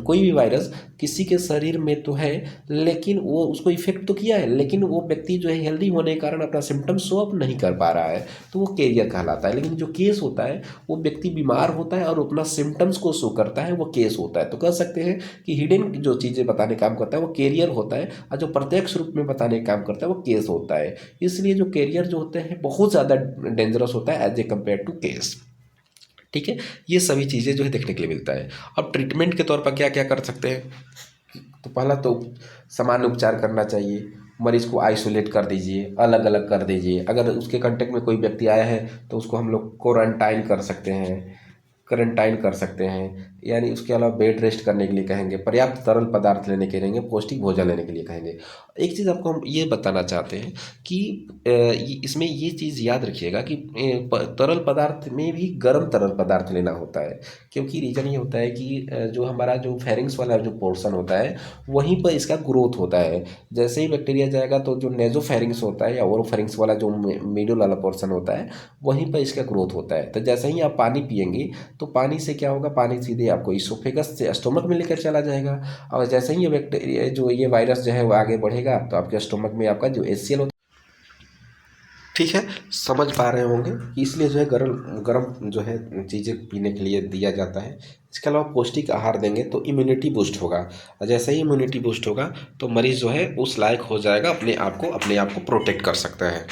कोई भी वायरस किसी के शरीर में तो है, लेकिन वो उसको इफेक्ट तो किया है, लेकिन वो व्यक्ति जो है हेल्दी होने के कारण अपना सिम्टम शो अप नहीं कर पा रहा है, तो वो कैरियर कहलाता है। लेकिन जो केस होता है वो व्यक्ति बीमार होता है और अपना सिम्टम्स को शो करता है, वो केस होता है। तो कह सकते हैं कि हिडन जो चीज़ें बताने का काम करता है वो कैरियर होता है, और जो प्रत्यक्ष रूप में बताने का काम करता है वो केस होता है। इसलिए जो कैरियर जो होते हैं बहुत ज़्यादा डेंजरस होता है as a compare to case. ठीक है, ये सभी चीज़ें जो है देखने के लिए मिलता है। अब ट्रीटमेंट के तौर पर क्या क्या कर सकते हैं, तो पहला तो सामान्य उपचार करना चाहिए, मरीज को आइसोलेट कर दीजिए, अलग अलग कर दीजिए। अगर उसके कांटेक्ट में कोई व्यक्ति आया है तो उसको हम लोग क्वारंटाइन कर सकते हैं, यानी उसके अलावा बेड रेस्ट करने के लिए कहेंगे, पर्याप्त तरल पदार्थ लेने के लिए कहेंगे, पौष्टिक भोजन लेने के लिए कहेंगे। एक चीज़ आपको हम ये बताना चाहते हैं कि इसमें ये चीज़ याद रखिएगा कि तरल पदार्थ में भी गर्म तरल पदार्थ लेना होता है, क्योंकि रीज़न ये होता है कि जो हमारा जो फेरिंग्स वाला जो पोर्शन होता है वहीं पर इसका ग्रोथ होता है। जैसे ही बैक्टीरिया जाएगा तो जो नेजोफेरिंग्स होता है या ओरोफेरिंग्स वाला जो मिडल वाला पोर्शन होता है वहीं पर इसका ग्रोथ होता है। तो जैसे ही आप पानी पिएंगे तो पानी से क्या होगा, पानी सीधे आपको इसोफेगस से स्टोमक में लेकर चला जाएगा, और जैसे ही ये बैक्टीरिया जो ये वायरस जो है वो आगे बढ़ेगा तो आपके स्टोमक में आपका जो HCl होता है, ठीक है, समझ पा रहे होंगे कि इसलिए जो है गरम गरम जो है चीज़ें पीने के लिए दिया जाता है। इसके अलावा पौष्टिक आहार देंगे तो इम्यूनिटी बूस्ट होगा, और जैसे ही इम्यूनिटी बूस्ट होगा तो मरीज़ जो है उस लायक हो जाएगा, अपने आप को प्रोटेक्ट कर सकता है।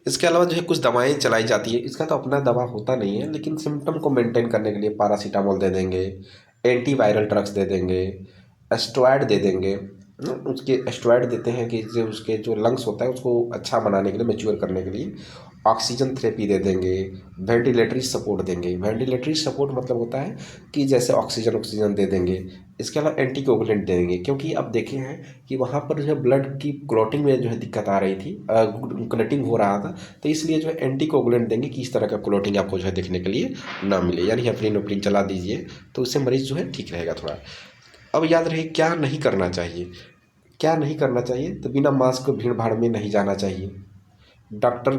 इसके अलावा जो है कुछ दवाएं चलाई जाती है, इसका तो अपना दवा होता नहीं है, लेकिन सिम्टम को मेंटेन करने के लिए पैरासीटामोल दे देंगे, एंटीवायरल ड्रग्स दे देंगे, एस्टेरॉयड दे देंगे। उसके एस्टेरॉयड देते हैं कि जो उसके जो लंग्स होता है उसको अच्छा बनाने के लिए, मैच्योर करने के लिए। ऑक्सीजन थेरेपी दे देंगे, वेंटिलेटरी सपोर्ट देंगे। वेंटिलेटरी सपोर्ट मतलब होता है कि जैसे ऑक्सीजन दे देंगे। इसके अलावा एंटीकोगुलेंट देंगे, क्योंकि अब देखे हैं कि वहाँ पर जो है ब्लड की क्लॉटिंग में जो है दिक्कत आ रही थी, क्लॉटिंग हो रहा था, तो इसलिए जो है एंटीकोगुलेंट देंगे कि इस तरह का क्लॉटिंग आपको जो है देखने के लिए ना मिले, यानी हेपरिन वेपरिन चला दीजिए तो उससे मरीज़ जो है ठीक रहेगा थोड़ा। अब याद रहे क्या नहीं करना चाहिए, क्या नहीं करना चाहिए, तो बिना मास्क भीड़ भाड़ में नहीं जाना चाहिए, डॉक्टर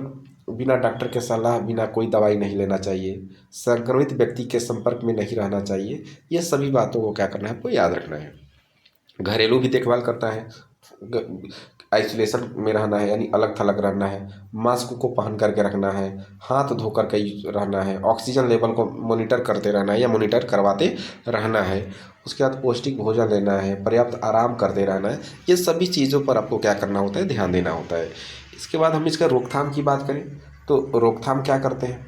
बिना डॉक्टर के सलाह बिना कोई दवाई नहीं लेना चाहिए, संक्रमित व्यक्ति के संपर्क में नहीं रहना चाहिए। ये सभी बातों को क्या करना है, आपको याद रखना है। घरेलू भी देखभाल करता है, आइसोलेशन में रहना है, यानी अलग थलग रहना है, मास्क को पहन करके रखना है, हाथ धो करके रहना है, ऑक्सीजन लेवल को मॉनिटर करते रहना है या मॉनिटर करवाते रहना है। उसके बाद पौष्टिक भोजन लेना है, पर्याप्त आराम करते रहना है। ये सभी चीज़ों पर आपको क्या करना होता है, ध्यान देना होता है। इसके बाद हम इसका रोकथाम की बात करें तो रोकथाम क्या करते हैं,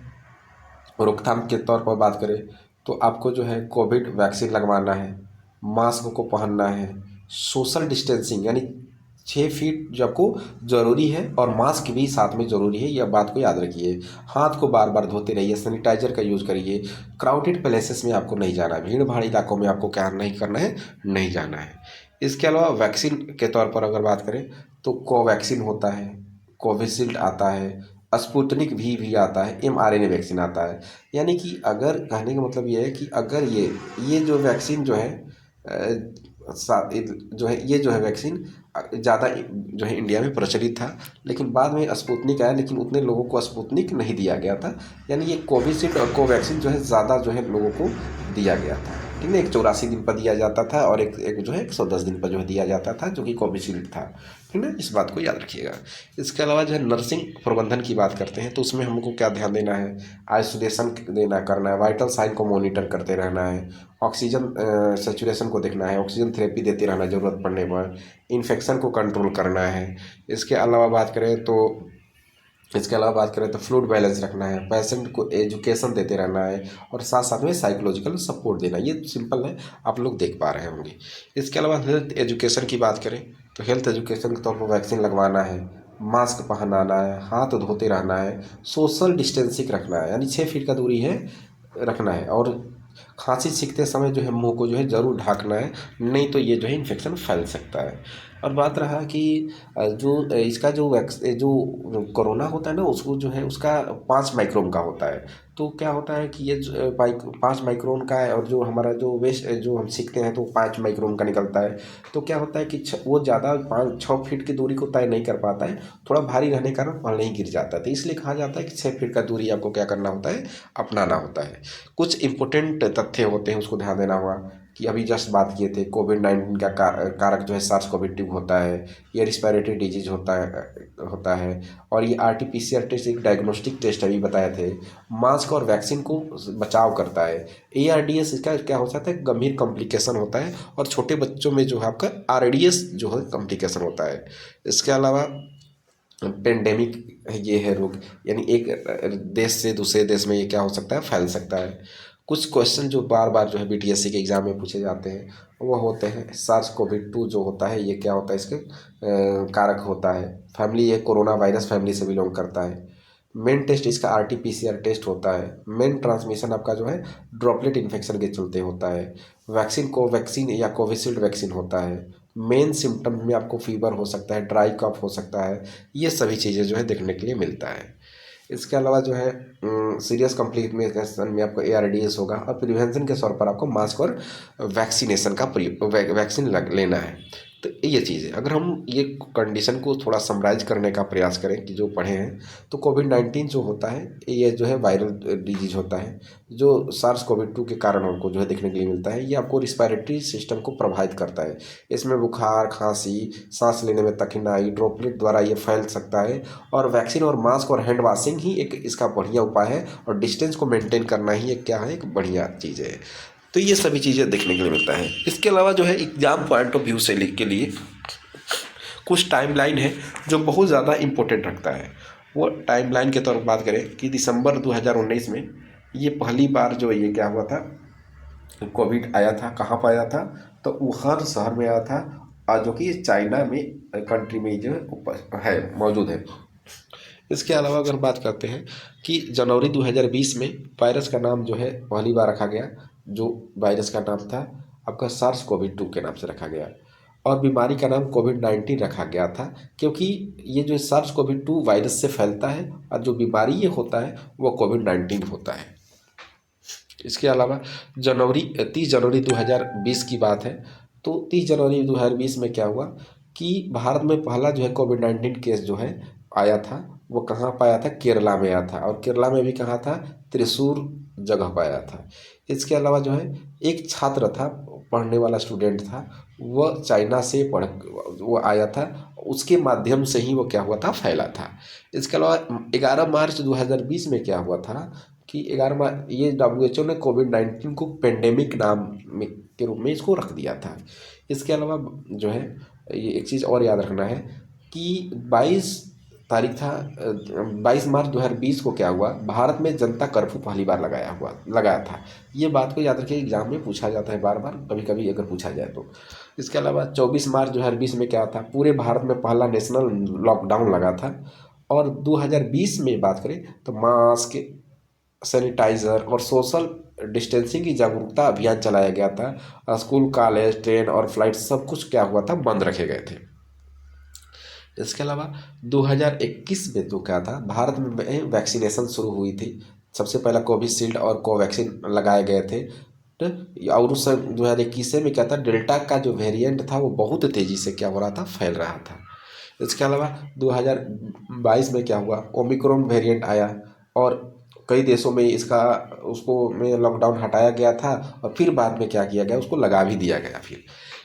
रोकथाम के तौर पर बात करें तो आपको जो है कोविड वैक्सीन लगवाना है, मास्क को पहनना है, सोशल डिस्टेंसिंग यानी 6 फीट जो आपको ज़रूरी है, और मास्क भी साथ में ज़रूरी है, यह बात को याद रखिए। हाथ को बार बार धोते रहिए, सैनिटाइजर का यूज़ करिए। क्राउडेड प्लेसेस में आपको नहीं जाना है, भीड़ भाड़ इलाकों में आपको क्या नहीं करना है, नहीं जाना है। इसके अलावा वैक्सीन के तौर पर अगर बात करें तो कोवैक्सीन होता है, कोविशील्ड आता है, स्पुतनिक भी आता है, mRNA वैक्सीन आता है। यानी कि अगर कहने का मतलब ये है कि अगर ये जो वैक्सीन जो है ये जो है वैक्सीन ज़्यादा जो है इंडिया में प्रचलित था, लेकिन बाद में स्पुतनिक आया, लेकिन उतने लोगों को स्पुतनिक नहीं दिया गया था। यानी ये कोविशील्ड और कोवैक्सीन जो है ज़्यादा जो है लोगों को दिया गया था, ठीक है। एक 84 दिन पर दिया जाता था और एक जो है 110 दिन पर जो है दिया जाता था, जो कि कोविशील्ड था, ठीक है। इस बात को याद रखिएगा। इसके अलावा जो है नर्सिंग प्रबंधन की बात करते हैं तो उसमें हमको क्या ध्यान देना है, आइसोलेशन देना करना है, वाइटल साइन को मॉनिटर करते रहना है, ऑक्सीजन सेचुरेशन को देखना है, ऑक्सीजन थेरेपी देते रहना ज़रूरत पड़ने पर, इन्फेक्शन को कंट्रोल करना है। इसके अलावा बात करें तो फ्लूइड बैलेंस रखना है, पेशेंट को एजुकेशन देते रहना है, और साथ साथ में साइकोलॉजिकल सपोर्ट देना। ये सिंपल है, आप लोग देख पा रहे होंगे। इसके अलावा हेल्थ एजुकेशन की बात करें तो हेल्थ एजुकेशन के तौर पर वैक्सीन लगवाना है, मास्क पहनाना है, हाथ धोते रहना है, सोशल डिस्टेंसिंग रखना है, यानी 6 फीट का दूरी है रखना है, और खांसी छींकते समय जो है मुंह को जो है ज़रूर ढकना है, नहीं तो ये जो है इन्फेक्शन फैल सकता है। और बात रहा कि इसका जो कोरोना होता है ना, उसको जो है उसका 5 माइक्रोन का होता है। तो क्या होता है कि ये 5 माइक्रोन का है, और जो हमारा जो वेस्ट जो हम सीखते हैं तो 5 माइक्रोन का निकलता है। तो क्या होता है कि वो ज़्यादा 5-6 फीट की दूरी को तय नहीं कर पाता है, थोड़ा भारी रहने के कारण पहले ही गिर जाता है। तो इसलिए कहा जाता है कि 6 फीट का दूरी आपको क्या करना होता है, अपनाना होता है। कुछ इंपॉर्टेंट तथ्य होते हैं, उसको ध्यान देना होगा कि अभी जस्ट बात किए थे कोविड-19 का कारक जो है SARS-CoV-2 होता है, ये रिस्पिरेटरी डिजीज होता है। और ये RT-PCR टेस्ट एक डायग्नोस्टिक टेस्ट अभी बताए थे, मास्क और वैक्सीन को बचाव करता है। ARDS इसका क्या हो जाता है, गंभीर कॉम्प्लिकेशन होता है, और छोटे बच्चों में जो है आपका RADS जो है कॉम्प्लिकेशन होता है। इसके अलावा पेंडेमिक ये है रोग, यानी एक देश से दूसरे देश में ये क्या हो सकता है, फैल सकता है। कुछ क्वेश्चन जो बार बार जो है BTSC के एग्ज़ाम में पूछे जाते हैं वो होते हैं, SARS-CoV-2 जो होता है ये क्या होता है, इसके कारक होता है। फैमिली, ये कोरोना वायरस फैमिली से बिलोंग करता है। मेन टेस्ट इसका RT-PCR टेस्ट होता है। मेन ट्रांसमिशन आपका जो है ड्रॉपलेट इन्फेक्शन के चलते होता है। वैक्सीन कोवैक्सीन या कोविशील्ड वैक्सीन होता है। मेन सिम्टम में आपको फीवर हो सकता है, ड्राई कफ हो सकता है, ये सभी चीज़ें जो है देखने के लिए मिलता है। इसके अलावा जो है सीरियस कॉम्प्लिकेशन में आपको ARDS होगा, और प्रिवेंशन के तौर पर आपको मास्क और वैक्सीनेशन का वैक्सीन लेना है। तो ये चीज़ है। अगर हम ये कंडीशन को थोड़ा समराइज करने का प्रयास करें कि जो पढ़े हैं, तो कोविड-19 जो होता है ये जो है वायरल डिजीज होता है, जो SARS-CoV-2 के कारण हमको जो है देखने के लिए मिलता है। ये आपको रिस्पिरेटरी सिस्टम को प्रभावित करता है। इसमें बुखार, खांसी, सांस लेने में कठिनाई, ड्रॉपलेट द्वारा ये फैल सकता है। और वैक्सीन और मास्क और हैंड वॉशिंग ही एक इसका बढ़िया उपाय है, और डिस्टेंस को मेंटेन करना ही एक क्या है, एक बढ़िया चीज़ है। तो ये सभी चीज़ें देखने के लिए मिलता है। इसके अलावा जो है एग्जाम पॉइंट ऑफ व्यू से के लिए कुछ टाइमलाइन है जो बहुत ज़्यादा इम्पोर्टेंट रखता है। वो टाइमलाइन के तौर पर बात करें कि दिसंबर 2019 में ये पहली बार जो ये क्या हुआ था, कोविड आया था। कहाँ पर आया था, तो वुहान शहर में आया था, और जो कि चाइना में कंट्री में जो है मौजूद है। इसके अलावा अगर बात करते हैं कि जनवरी 2020 में वायरस का नाम जो है पहली बार रखा गया, जो वायरस का नाम था आपका SARS-CoV-2 के नाम से रखा गया, और बीमारी का नाम कोविड-19 रखा गया था, क्योंकि ये जो SARS-CoV-2 वायरस से फैलता है, और जो बीमारी ये होता है वो कोविड-19 होता है। इसके अलावा 30 जनवरी 2020 की बात है, तो 30 जनवरी 2020 में क्या हुआ कि भारत में पहला जो है कोविड-19 केस जो है आया था, वो कहाँ पाया था, केरला में आया था। और केरला में भी कहाँ था, त्रिशूर जगह पाया था। इसके अलावा जो है एक छात्र था, पढ़ने वाला स्टूडेंट था, वह चाइना से वो आया था, उसके माध्यम से ही वो क्या हुआ था, फैला था। इसके अलावा 11 मार्च 2020 में क्या हुआ था कि 11 मार्च ये WHO ने कोविड-19 को पेंडेमिक नाम में के रूप में इसको रख दिया था। इसके अलावा जो है ये एक चीज़ और याद रखना है कि 22 तारीख था 22 मार्च 2020 को क्या हुआ, भारत में जनता कर्फ्यू पहली बार लगाया था। ये बात को याद रखिए, एग्जाम में पूछा जाता है बार बार, कभी कभी अगर पूछा जाए तो। इसके अलावा 24 मार्च 2020 में क्या था, पूरे भारत में पहला नेशनल लॉकडाउन लगा था। और 2020 में बात करें तो मास्क, सैनिटाइज़र और सोशल डिस्टेंसिंग की जागरूकता अभियान चलाया गया था। स्कूल, कॉलेज, ट्रेन और फ्लाइट सब कुछ क्या हुआ था, बंद रखे गए थे। इसके अलावा 2021 में तो क्या था, भारत में वैक्सीनेशन शुरू हुई थी। सबसे पहला कोविशील्ड और कोवैक्सीन लगाए गए थे। और उस 2021 में क्या था, डेल्टा का जो वेरिएंट था वो बहुत तेज़ी से क्या हो रहा था, फैल रहा था। इसके अलावा 2022 में क्या हुआ, ओमिक्रॉन वेरिएंट आया, और कई देशों में इसका उसको में लॉकडाउन हटाया गया था, और फिर बाद में क्या किया गया, उसको लगा भी दिया गया फिर।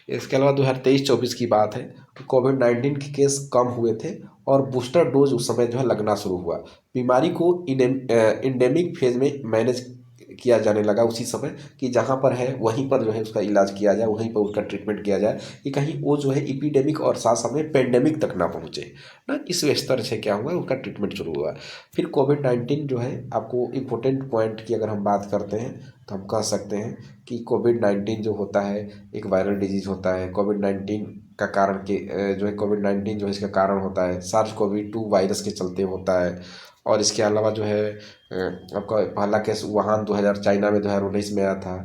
इसके अलावा 2023-24 की बात है, कोविड-19 के केस कम हुए थे, और बूस्टर डोज उस समय जो है लगना शुरू हुआ। बीमारी को इंडेमिक फेज में मैनेज किया जाने लगा उसी समय, कि जहाँ पर है वहीं पर जो है उसका इलाज किया जाए, वहीं पर उसका ट्रीटमेंट किया जाए, कि कहीं वो जो है एपिडेमिक और साथ साथ में पेंडेमिक तक ना पहुँचे ना। इस स्तर से क्या हुआ, उसका ट्रीटमेंट शुरू हुआ। फिर कोविड-19 जो है आपको इम्पोर्टेंट पॉइंट की अगर हम बात करते हैं तो हम कह सकते हैं कि कोविड-19 जो होता है एक वायरल डिजीज़ होता है। कोविड-19 का कारण के जो है कोविड-19 जो है इसका कारण होता है SARS-CoV-2 वायरस के चलते होता है। और इसके अलावा जो है आपका पहला केस वुहान 2000 चाइना में 2019 में आया था।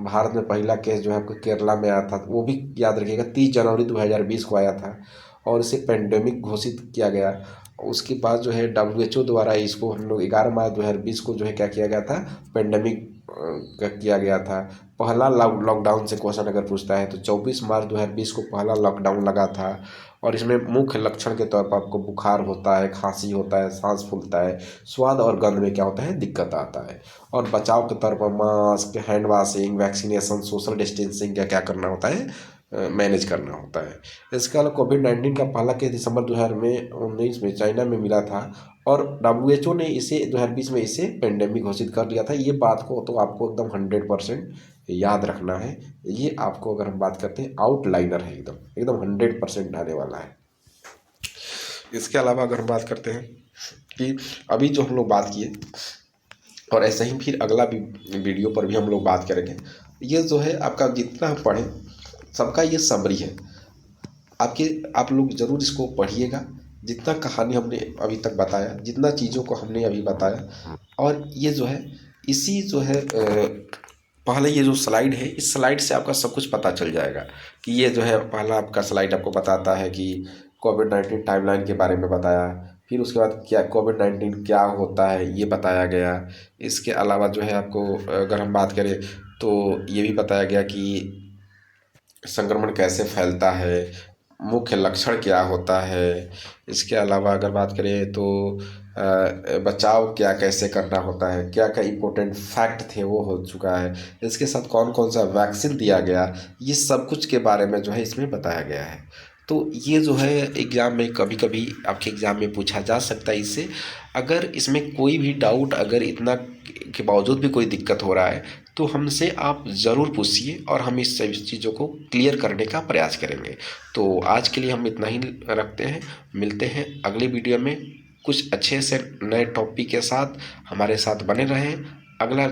भारत में पहला केस जो है आपको केरला में आया था, वो भी याद रखिएगा 30 जनवरी 2020 को आया था और इसे पेंडेमिक घोषित किया गया। उसके बाद जो है WHO द्वारा इसको हम लोग 11 मार्च 2020 को जो है क्या किया गया था, पेंडेमिक किया गया था। पहला लॉकडाउन से क्वेश्चन अगर पूछता है तो 24 मार्च 2020 को पहला लॉकडाउन लगा था और इसमें मुख्य लक्षण के तौर पर आपको बुखार होता है, खांसी होता है, सांस फूलता है, स्वाद और गंध में क्या होता है, दिक्कत आता है। और बचाव के तौर पर mask, hand washing, vaccination, social distancing क्या क्या करना होता है, मैनेज करना होता है। इसके अलावा कोविड-19 का पहला केस दिसंबर 2019 में चाइना में मिला था और WHO ने इसे 2020 में इसे पेंडेमिक घोषित कर दिया था। ये बात को तो आपको एकदम 100% याद रखना है। ये आपको अगर हम बात करते हैं आउटलाइनर है, एकदम एकदम 100% आने वाला है। इसके अलावा अगर हम बात करते हैं कि अभी जो हम लोग बात किए और ऐसे ही फिर अगला भी वीडियो पर भी हम लोग बात करेंगे। ये जो है आपका जितना हम पढ़ें सबका ये समरी है, आप लोग ज़रूर इसको पढ़िएगा। जितना कहानी हमने अभी तक बताया, जितना चीज़ों को हमने अभी बताया, और ये जो है इसी जो है पहले ये जो स्लाइड है, इस स्लाइड से आपका सब कुछ पता चल जाएगा कि ये जो है पहला आपका स्लाइड आपको बताता है कि कोविड-19 टाइमलाइन के बारे में बताया। फिर उसके बाद क्या कोविड-19 क्या होता है ये बताया गया। इसके अलावा जो है आपको अगर हम बात करें तो ये भी बताया गया कि संक्रमण कैसे फैलता है, मुख्य लक्षण क्या होता है। इसके अलावा अगर बात करें तो बचाव क्या कैसे करना होता है, क्या क्या इम्पोर्टेंट फैक्ट थे वो हो चुका है। इसके साथ कौन कौन सा वैक्सीन दिया गया, ये सब कुछ के बारे में जो है इसमें बताया गया है। तो ये जो है एग्ज़ाम में कभी कभी आपके एग्ज़ाम में पूछा जा सकता है इससे। अगर इसमें कोई भी डाउट, अगर इतना के बावजूद भी कोई दिक्कत हो रहा है तो हमसे आप ज़रूर पूछिए और हम इस सभी चीज़ों को क्लियर करने का प्रयास करेंगे। तो आज के लिए हम इतना ही रखते हैं, मिलते हैं अगली वीडियो में कुछ अच्छे से नए टॉपिक के साथ। हमारे साथ बने रहें, अगला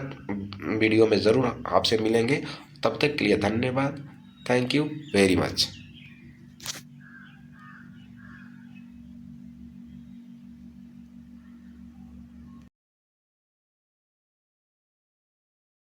वीडियो में ज़रूर आपसे मिलेंगे। तब तक के लिए धन्यवाद। Thank you very much.